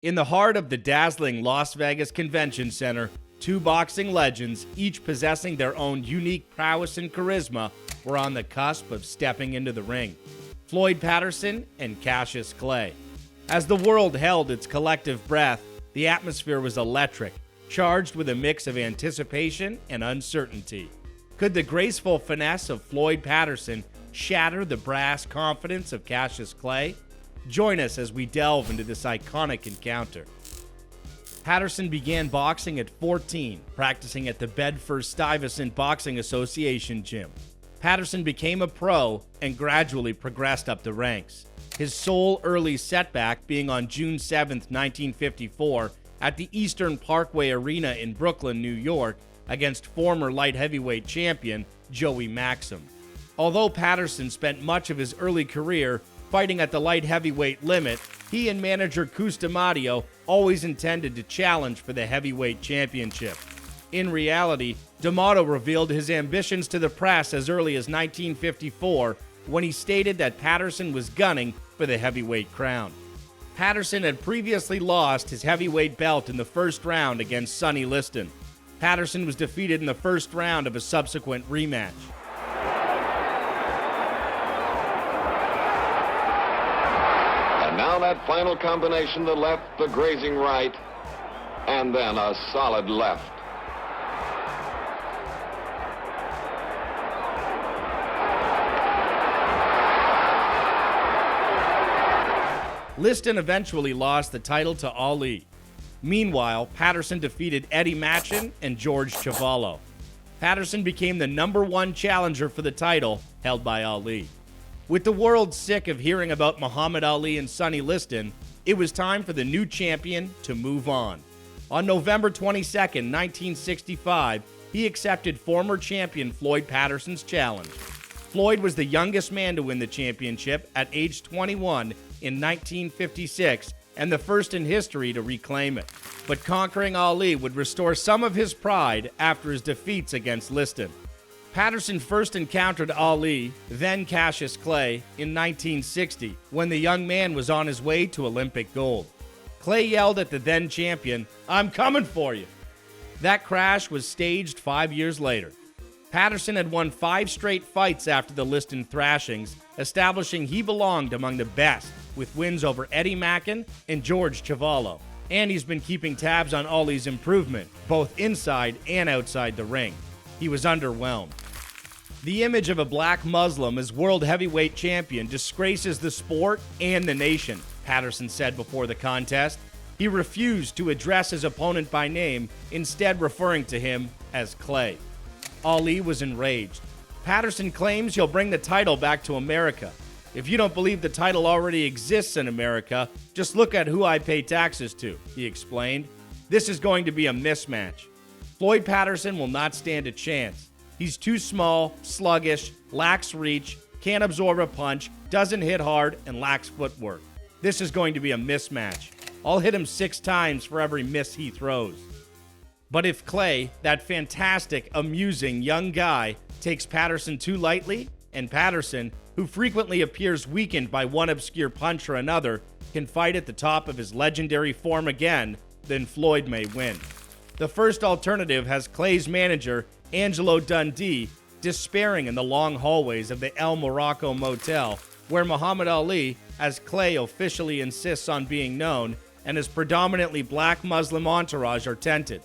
In the heart of the dazzling Las Vegas Convention Center, two boxing legends, each possessing their own unique prowess and charisma, were on the cusp of stepping into the ring. Floyd Patterson and Cassius Clay. As the world held its collective breath, the atmosphere was electric, charged with a mix of anticipation and uncertainty. Could the graceful finesse of Floyd Patterson shatter the brash confidence of Cassius Clay? Join us as we delve into this iconic encounter. Patterson began boxing at 14, practicing at the Bedford-Stuyvesant Boxing Association gym. Patterson became a pro and gradually progressed up the ranks. His sole early setback being on June 7, 1954, at the Eastern Parkway Arena in Brooklyn, New York, against former light heavyweight champion Joey Maxim. Although Patterson spent much of his early career fighting at the light heavyweight limit, he and manager Cus always intended to challenge for the heavyweight championship. In reality, D'Amato revealed his ambitions to the press as early as 1954 when he stated that Patterson was gunning for the heavyweight crown. Patterson had previously lost his heavyweight belt in the first round against Sonny Liston. Patterson was defeated in the first round of a subsequent rematch. Now that final combination, the left, the grazing right, and then a solid left. Liston eventually lost the title to Ali. Meanwhile, Patterson defeated Eddie Machin and George Chuvalo. Patterson became the #1 challenger for the title held by Ali. With the world sick of hearing about Muhammad Ali and Sonny Liston, it was time for the new champion to move on. On November 22, 1965, he accepted former champion Floyd Patterson's challenge. Floyd was the youngest man to win the championship at age 21 in 1956 and the first in history to reclaim it. But conquering Ali would restore some of his pride after his defeats against Liston. Patterson first encountered Ali, then Cassius Clay, in 1960, when the young man was on his way to Olympic gold. Clay yelled at the then champion, "I'm coming for you." That crash was staged 5 years later. Patterson had won 5 straight fights after the Liston thrashings, establishing he belonged among the best, with wins over Eddie Machin and George Chuvalo. And he's been keeping tabs on Ali's improvement, both inside and outside the ring. He was underwhelmed. The image of a black Muslim as world heavyweight champion disgraces the sport and the nation, Patterson said before the contest. He refused to address his opponent by name, instead referring to him as Clay. Ali was enraged. Patterson claims he'll bring the title back to America. "If you don't believe the title already exists in America, just look at who I pay taxes to," he explained. "This is going to be a mismatch." Floyd Patterson will not stand a chance. He's too small, sluggish, lacks reach, can't absorb a punch, doesn't hit hard, and lacks footwork. This is going to be a mismatch. I'll hit him 6 times for every miss he throws. But if Clay, that fantastic, amusing young guy, takes Patterson too lightly, and Patterson, who frequently appears weakened by one obscure punch or another, can fight at the top of his legendary form again, then Floyd may win. The first alternative has Clay's manager, Angelo Dundee, despairing in the long hallways of the El Morocco Motel, where Muhammad Ali, as Clay officially insists on being known, and his predominantly black Muslim entourage are tented.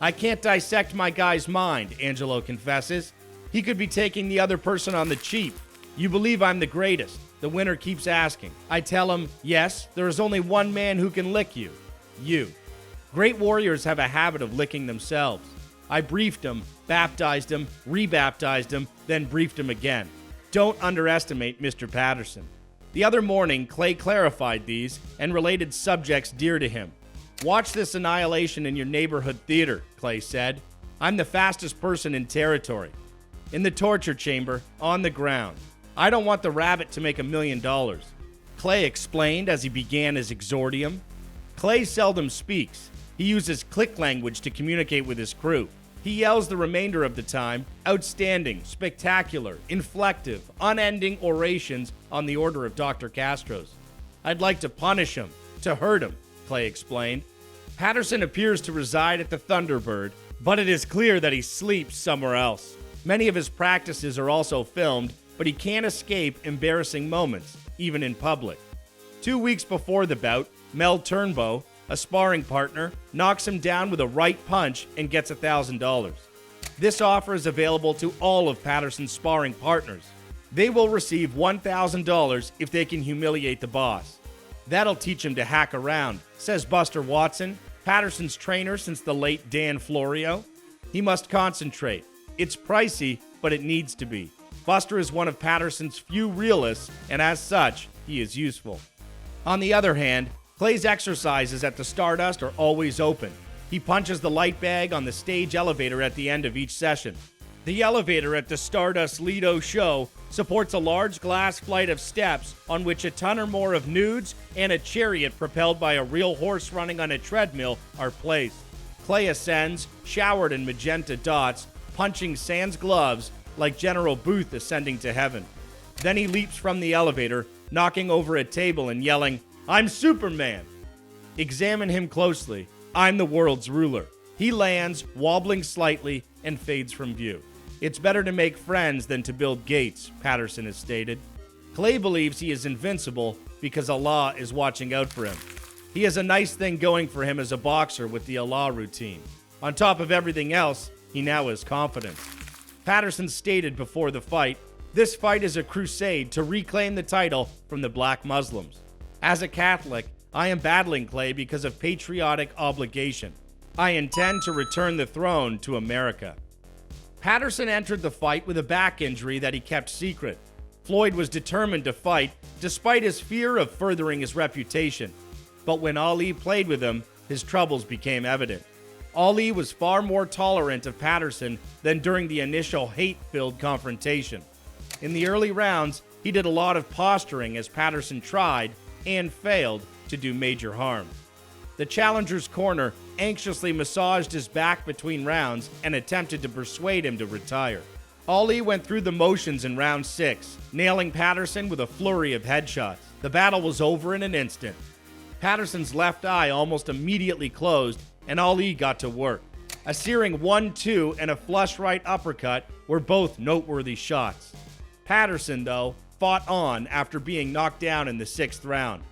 "I can't dissect my guy's mind," Angelo confesses. "He could be taking the other person on the cheap. You believe I'm the greatest?" The winner keeps asking. I tell him, "Yes, there is only one man who can lick you. You." Great warriors have a habit of licking themselves. I briefed him, baptized him, rebaptized him, then briefed him again. Don't underestimate Mr. Patterson. The other morning, Clay clarified these and related subjects dear to him. "Watch this annihilation in your neighborhood theater," Clay said. "I'm the fastest person in territory. In the torture chamber, on the ground. I don't want the rabbit to make $1 million. Clay explained as he began his exordium. Clay seldom speaks. He uses click language to communicate with his crew. He yells the remainder of the time, outstanding, spectacular, inflective, unending orations on the order of Dr. Castro's. I'd like to punish him, to hurt him, Clay explained. Patterson appears to reside at the Thunderbird, but it is clear that he sleeps somewhere else. Many of his practices are also filmed, but he can't escape embarrassing moments, even in public. 2 weeks before the bout, Mel Turnbow, a sparring partner, knocks him down with a right punch and gets $1,000. This offer is available to all of Patterson's sparring partners. They will receive $1,000 if they can humiliate the boss. That'll teach him to hack around, says Buster Watson, Patterson's trainer since the late Dan Florio. He must concentrate. It's pricey, but it needs to be. Buster is one of Patterson's few realists, and as such, he is useful. On the other hand, Clay's exercises at the Stardust are always open. He punches the light bag on the stage elevator at the end of each session. The elevator at the Stardust Lido show supports a large glass flight of steps on which a ton or more of nudes and a chariot propelled by a real horse running on a treadmill are placed. Clay ascends, showered in magenta dots, punching sans gloves like General Booth ascending to heaven. Then he leaps from the elevator, knocking over a table and yelling, "I'm Superman!" Examine him closely. I'm the world's ruler. He lands, wobbling slightly, and fades from view. It's better to make friends than to build gates, Patterson has stated. Clay believes he is invincible because Allah is watching out for him. He has a nice thing going for him as a boxer with the Allah routine. On top of everything else, he now has confidence. Patterson stated before the fight, "This fight is a crusade to reclaim the title from the black Muslims. As a Catholic, I am battling Clay because of patriotic obligation. I intend to return the throne to America." Patterson entered the fight with a back injury that he kept secret. Floyd was determined to fight, despite his fear of furthering his reputation. But when Ali played with him, his troubles became evident. Ali was far more tolerant of Patterson than during the initial hate-filled confrontation. In the early rounds, he did a lot of posturing as Patterson tried, and failed, to do major harm. The challenger's corner anxiously massaged his back between rounds and attempted to persuade him to retire. Ali went through the motions in round 6, nailing Patterson with a flurry of headshots. The battle was over in an instant. Patterson's left eye almost immediately closed, and Ali got to work. A searing 1-2 and a flush right uppercut were both noteworthy shots. Patterson, though, fought on after being knocked down in the 6th round.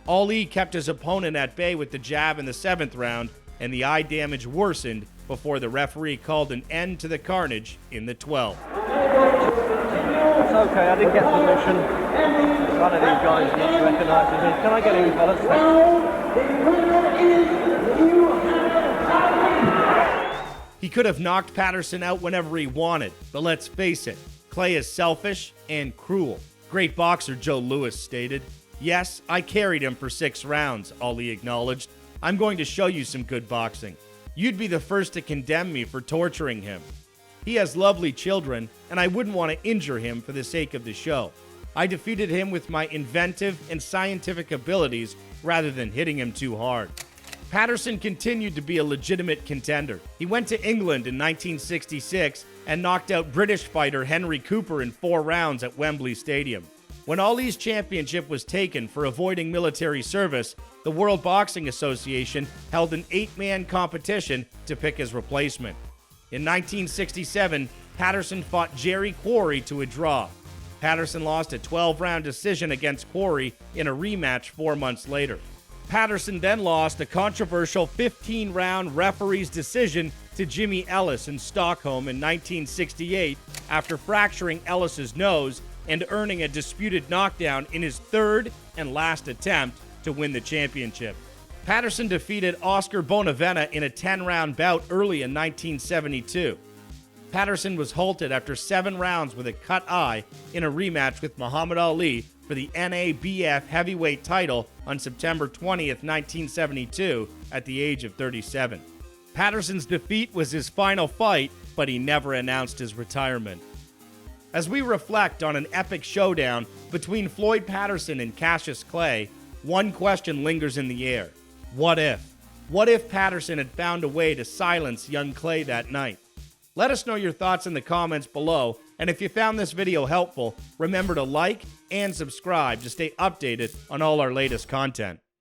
Ali kept his opponent at bay with the jab in the 7th round, and the eye damage worsened before the referee called an end to the carnage in the 12th. It's okay, I didn't get position. One of these guys recognises me. Can I get in, fellas? He could have knocked Patterson out whenever he wanted, but let's face it, Clay is selfish and cruel. Great boxer Joe Louis stated. "Yes, I carried him for 6 rounds, Ali acknowledged. I'm going to show you some good boxing. You'd be the first to condemn me for torturing him. He has lovely children, and I wouldn't want to injure him for the sake of the show. I defeated him with my inventive and scientific abilities rather than hitting him too hard." Patterson continued to be a legitimate contender. He went to England in 1966 and knocked out British fighter Henry Cooper in 4 rounds at Wembley Stadium. When Ali's championship was taken for avoiding military service, the World Boxing Association held an 8-man competition to pick his replacement. In 1967, Patterson fought Jerry Quarry to a draw. Patterson lost a 12-round decision against Quarry in a rematch 4 months later. Patterson then lost a controversial 15-round referee's decision to Jimmy Ellis in Stockholm in 1968 after fracturing Ellis's nose and earning a disputed knockdown in his 3rd and last attempt to win the championship. Patterson defeated Oscar Bonavena in a 10-round bout early in 1972. Patterson was halted after 7 rounds with a cut eye in a rematch with Muhammad Ali for the NABF heavyweight title on September 20th, 1972, at the age of 37. Patterson's defeat was his final fight, but he never announced his retirement. As we reflect on an epic showdown between Floyd Patterson and Cassius Clay, one question lingers in the air. What if? What if Patterson had found a way to silence young Clay that night? Let us know your thoughts in the comments below, and if you found this video helpful, remember to like and subscribe to stay updated on all our latest content.